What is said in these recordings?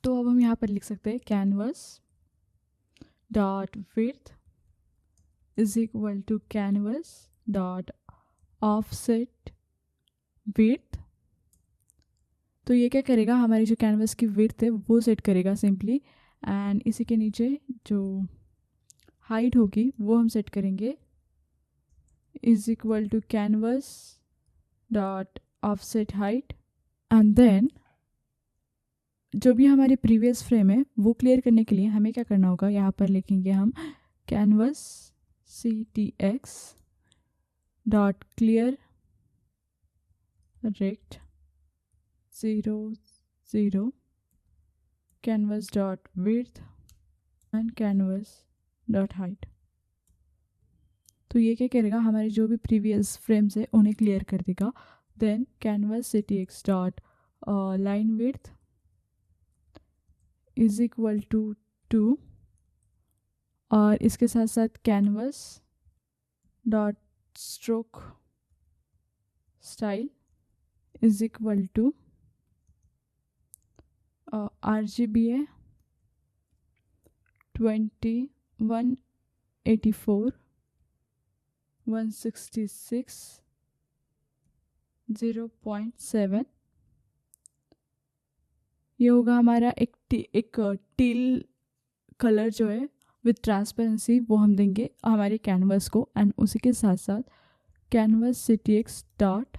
तो अब हम यहाँ पर लिख सकते हैं canvas dot width is equal to canvas dot offset width. तो ये क्या करेगा, हमारी जो कैनवस की विड्थ है वो सेट करेगा सिंपली, एंड इसी के नीचे जो हाइट होगी वो हम सेट करेंगे is equal to canvas dot offset height. And then जो भी हमारी प्रीवियस फ्रेम है वो क्लियर करने के लिए हमें क्या करना होगा, यहाँ पर लिखेंगे हम canvas ctx dot clear rect 0 0 canvas dot width and canvas dot height. तो ये क्या करेगा, हमारे जो भी प्रीवियस फ्रेम्स है उन्हें क्लियर कर देगा। Then canvas ctx dot line width is equal to 2 और इसके साथ साथ canvas dot stroke style is equal to RGBA 2184 166 0.7। ये होगा हमारा एक टील कलर जो है विथ ट्रांसपेरेंसी, वो हम देंगे हमारे कैनवस को। एंड उसी के साथ साथ canvas ctx dot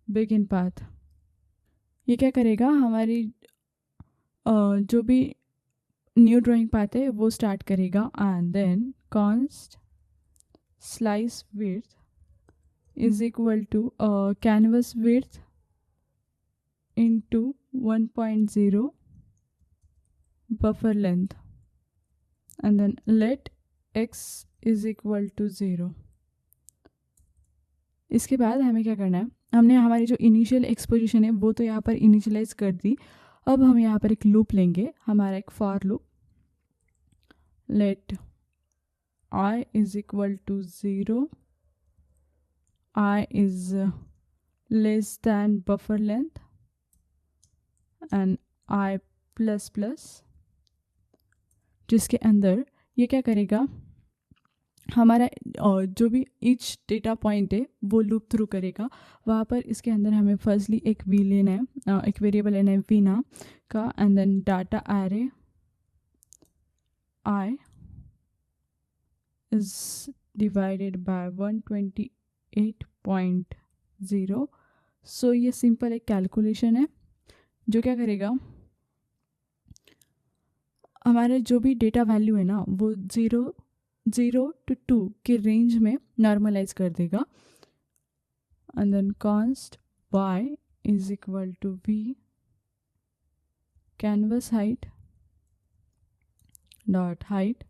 begin path, ये क्या करेगा, हमारी जो भी न्यू ड्राइंग पाथ है वो स्टार्ट करेगा। And then const slice width is equal to canvas width into 1.0 buffer length and then let x is equal to 0। इसके बाद हमें क्या करना है, हमने हमारी जो इनिशियल एक्सपोजिशन है वो तो यहाँ पर इनिशियलाइज कर दी। अब हम यहाँ पर एक लूप लेंगे, हमारा एक for loop, let i is equal to 0, i is less than buffer length and i plus plus, जिसके अंदर ये क्या करेगा, हमारा जो भी ईच डेटा पॉइंट है वो लूप थ्रू करेगा। वहाँ पर इसके अंदर हमें फर्स्टली एक वी लेना है, एक वेरिएबल लेना है वी नाम का, and then data array i is divided by 128.0। So ये सिंपल एक कैलकुलेशन है जो क्या करेगा, हमारे जो भी डेटा वैल्यू है ना वो 0 to 2 के रेंज में नॉर्मलाइज कर देगा। And then const y is equal to v canvas height dot height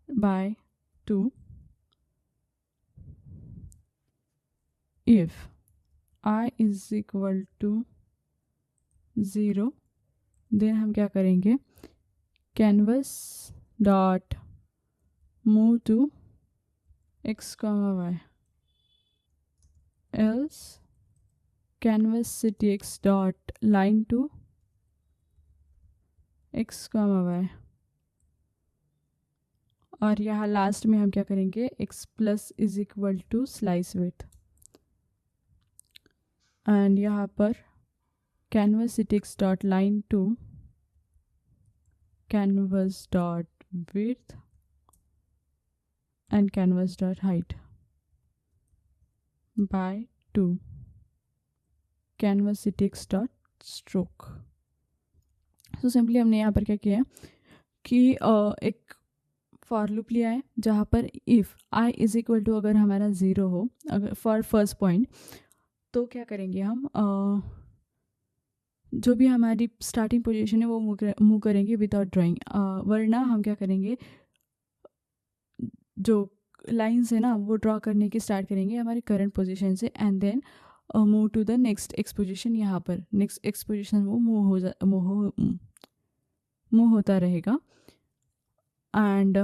by 2 if i is equal to 0, then हम क्या करेंगे, canvas dot move to x, y, else canvas ctx dot line to x, y, और यहाँ last में हम क्या करेंगे, x plus is equal to slice width, and यहाँ पर canvas ctx dot line to canvas dot width and canvas dot height by 2 canvas ctx dot stroke. So simply हमने यहाँ पर क्या किया है कि एक फॉर लूप लिया है जहाँ पर if i is equal to अगर हमारा 0 हो, अगर फॉर फर्स्ट पॉइंट, तो क्या करेंगे हम, जो भी हमारी स्टार्टिंग पोजीशन है वो मूव करेंगे विदाउट ड्राइंग, वरना हम क्या करेंगे, जो लाइंस है ना वो ड्रॉ करने की स्टार्ट करेंगे हमारी करंट पोजीशन से, and then move to the next x position. यहाँ पर नेक्स्ट एक्सपोजिशन वो मूव होता रहेगा। एंड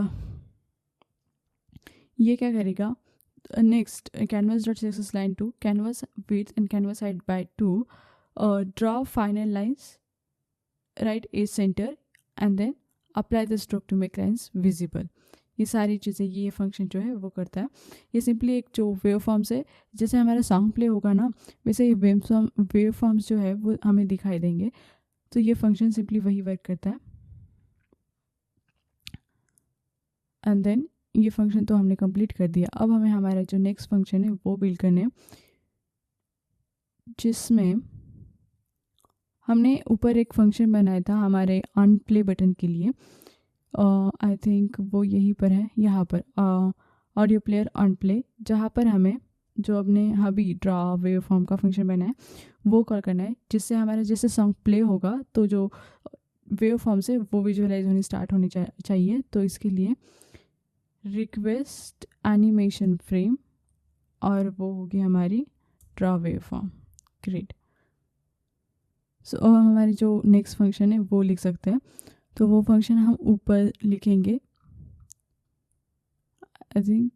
ये क्या करेगा, next canvas dot access line to canvas width and canvas height by 2 draw final lines right a centre and then apply the stroke to make lines visible. ये सारी चीज़ें ये फंक्शन जो है वो करता है। ये सिंपली एक जो वेव फॉर्म्स है, जैसे हमारा सॉन्ग प्ले होगा ना, वैसे ये वेव फॉर्म्स जो है वो हमें दिखाई देंगे। तो ये फंक्शन सिंपली वही वर्क करता है। एंड देन ये फंक्शन तो हमने कंप्लीट कर दिया। अब हमें हमारा जो नेक्स्ट फंक्शन है वो बिल्ड करने, जिसमें हमने ऊपर एक फंक्शन बनाया था हमारे अनप्ले बटन के लिए। आई थिंक वो यहीं पर है, यहाँ पर ऑडियो प्लेयर अनप्ले, जहाँ पर हमें जो अपने अभी ड्रा वेव फॉर्म का फंक्शन बना है वो कॉल करना है, जिससे हमारा जैसे सॉन्ग प्ले होगा तो जो वेव फॉर्म से वो विजुअलाइज होनी स्टार्ट होनी चाहिए। तो इसके लिए रिक्वेस्ट एनिमेशन फ्रेम, और वो होगी हमारी ड्रा वेव फॉर्म। ग्रेट। सो अब हम हमारी जो नेक्स्ट फंक्शन है वो लिख सकते हैं। तो वो फंक्शन हम ऊपर लिखेंगे। आई थिंक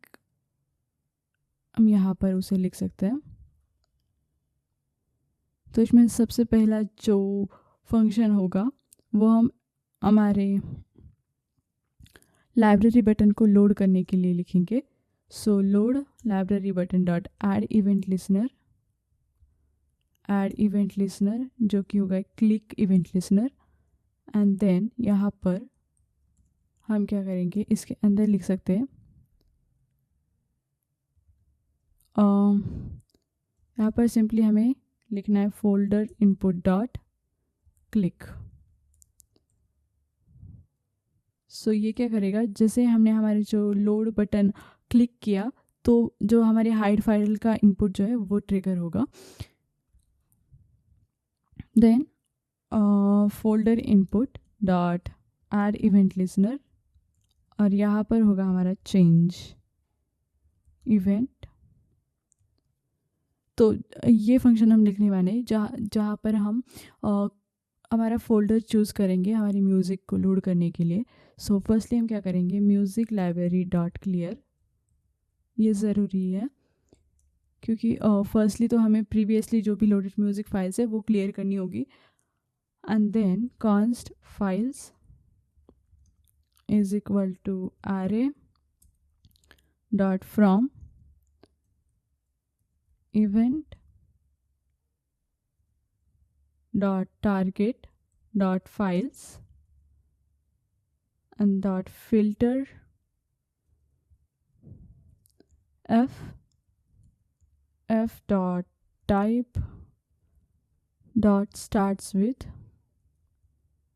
हम यहाँ पर उसे लिख सकते हैं। तो इसमें सबसे पहला जो फंक्शन होगा वो हम हमारे लाइब्रेरी बटन को लोड करने के लिए लिखेंगे। So load library button dot add event listener, जो कि होगा click event listener. And then यहाँ पर हम क्या करेंगे, इसके अंदर लिख सकते हैं यहाँ पर सिंपली हमें लिखना है फोल्डर इनपुट डॉट क्लिक। सो ये क्या करेगा, जैसे हमने हमारे जो लोड बटन क्लिक किया तो जो हमारे हाइड फाइल का इनपुट जो है वो ट्रिगर होगा। Then folder input dot add event listener, और यहाँ पर होगा हमारा चेंज इवेंट। तो ये फंक्शन हम लिखने वाले हैं जहाँ पर हम हमारा फोल्डर चूज़ करेंगे हमारी म्यूज़िक को लोड करने के लिए। सो फर्स्टली हम क्या करेंगे, म्यूज़िक लाइब्रेरी डॉट क्लियर, ये ज़रूरी है क्योंकि फर्स्टली तो हमें प्रीवियसली जो भी लोडेड म्यूज़िक फाइल्स है वो क्लियर करनी होगी। And then const files is equal to array dot from event dot target dot files and dot filter f dot type dot starts with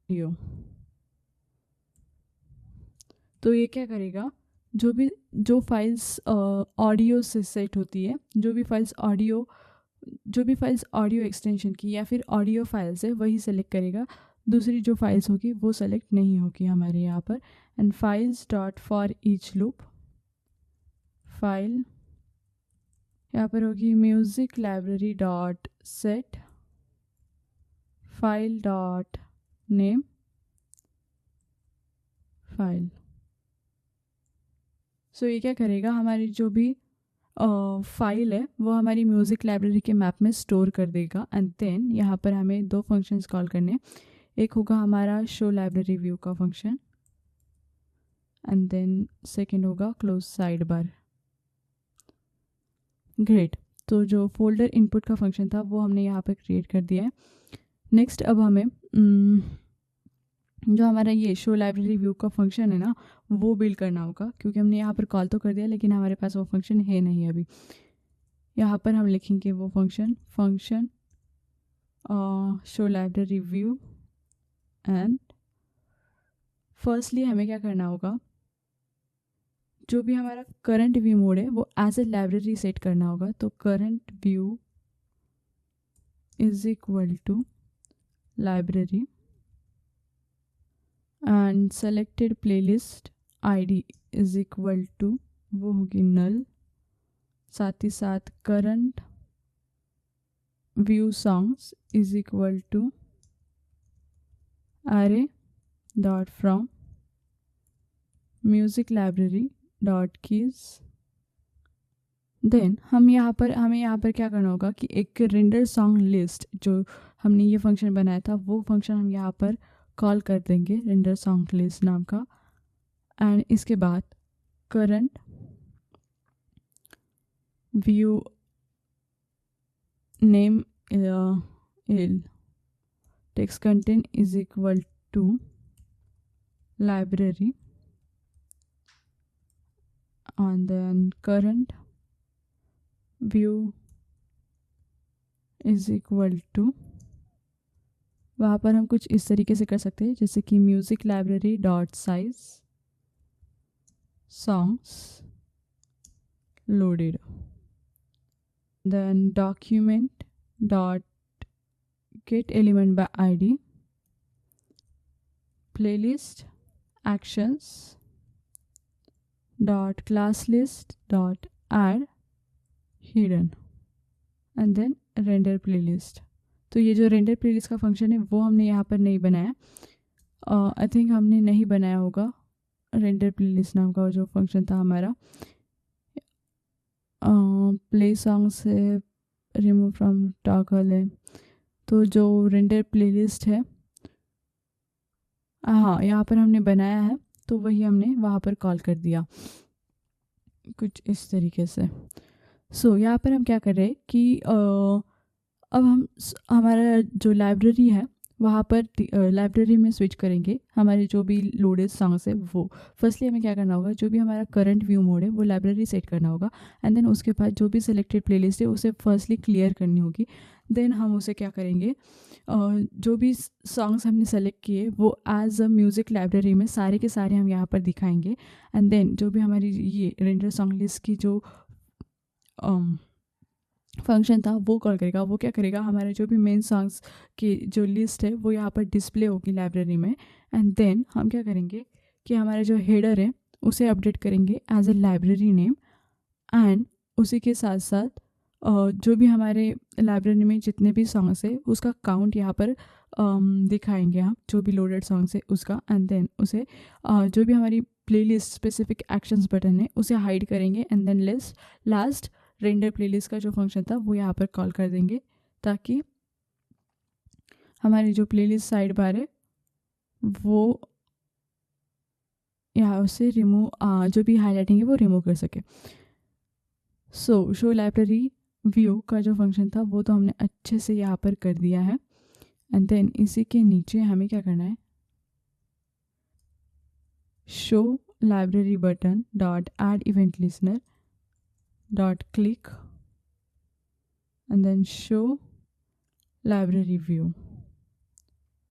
audio। तो ये क्या करेगा, जो फाइल्स ऑडियो से सेट होती है, जो भी फाइल्स ऑडियो एक्सटेंशन की या फिर ऑडियो फाइल्स है वही सेलेक्ट करेगा। दूसरी जो फाइल्स होगी वो सेलेक्ट नहीं होगी हमारे यहाँ पर। And files dot for each loop, file यहाँ पर होगी music library dot set file dot name file. So ये क्या करेगा, हमारी जो भी फाइल है वो हमारी म्यूज़िक लाइब्रेरी के मैप में स्टोर कर देगा। एंड देन यहाँ पर हमें दो फंक्शंस कॉल करने, एक होगा हमारा शो लाइब्रेरी व्यू का फंक्शन एंड देन सेकंड होगा क्लोज साइड बार। ग्रेट। तो जो फोल्डर इनपुट का फंक्शन था वो हमने यहाँ पर क्रिएट कर दिया है। नेक्स्ट अब हमें जो हमारा ये शो लाइब्रेरी व्यू का फंक्शन है ना वो बिल्ड करना होगा, क्योंकि हमने यहाँ पर कॉल तो कर दिया लेकिन हमारे पास वो फंक्शन है नहीं अभी। यहाँ पर हम लिखेंगे वो function show library view. And firstly हमें क्या करना होगा, जो भी हमारा करंट व्यू मोड है वो एज ए लाइब्रेरी सेट करना होगा। तो current view is equal to library and selected playlist ID is equal to वो होगी नल, साथ ही साथ current view songs is equal to array dot from music library dot keys. Then हमें यहाँ पर क्या करना होगा कि एक रेंडर सॉन्ग लिस्ट जो हमने ये फंक्शन बनाया था वो फंक्शन हम यहाँ पर कॉल कर देंगे रेंडर सॉन्ग लिस्ट नाम का। एंड इसके बाद current view name text content is equal to library, and then current view is equal to, वहाँ पर हम कुछ इस तरीके से कर सकते हैं जैसे कि music library dot size songs loaded, then document dot get element by ID playlist actions dot class list dot add hidden and then render playlist। तो ये जो रेंडर प्लेलिस्ट का फंक्शन है वो हमने यहाँ पर नहीं बनाया, आई थिंक हमने नहीं बनाया होगा। रेंडर प्लेलिस्ट नाम का जो फंक्शन था हमारा, प्ले सॉन्ग से रिमूव फ्रॉम टॉगल है, तो जो रेंडर प्लेलिस्ट है हाँ यहाँ पर हमने बनाया है, तो वही हमने वहाँ पर कॉल कर दिया कुछ इस तरीके से। सो यहाँ पर हम क्या कर रहे हैं कि अब हम हमारा जो लाइब्रेरी है वहाँ पर लाइब्रेरी में स्विच करेंगे हमारे जो भी लोडेड सॉन्ग्स है वो। फर्स्टली हमें क्या करना होगा, जो भी हमारा करंट व्यू मोड है वो लाइब्रेरी सेट करना होगा, एंड देन उसके बाद जो भी सिलेक्टेड प्लेलिस्ट है उसे फर्स्टली क्लियर करनी होगी। देन हम उसे क्या करेंगे, जो भी सॉन्ग्स हमने सेलेक्ट किए वो एज अ म्यूज़िक लाइब्रेरी में सारे के सारे हम यहाँ पर दिखाएंगे। एंड देन जो भी हमारी ये रेंडर सॉन्ग लिस्ट की जो फंक्शन था वो कॉल करेगा। वो क्या करेगा, हमारे जो भी मेन सॉन्ग्स की जो लिस्ट है वो यहाँ पर डिस्प्ले होगी लाइब्रेरी में। एंड देन हम क्या करेंगे कि हमारे जो हेडर है उसे अपडेट करेंगे as a library name, and उसी के साथ साथ जो भी हमारे लाइब्रेरी में जितने भी सॉन्ग्स है उसका काउंट यहाँ पर दिखाएंगे हम, जो भी लोडेड सॉन्ग्स है उसका। एंड देन उसे जो भी हमारी प्लेलिस्ट स्पेसिफिक एक्शंस बटन है उसे हाइड करेंगे, and then last render playlist का जो फंक्शन था वो यहाँ पर कॉल कर देंगे, ताकि हमारी जो प्लेलिस्ट साइड बार है वो यहाँ से रिमूव जो भी हाईलाइटिंग है वो रिमूव कर सके। सो शो लाइब्रेरी व्यू का जो फंक्शन था वो तो हमने अच्छे से यहाँ पर कर दिया है। एंड देन इसी के नीचे हमें क्या करना है, show library button dot add event listener dot click and then show library view।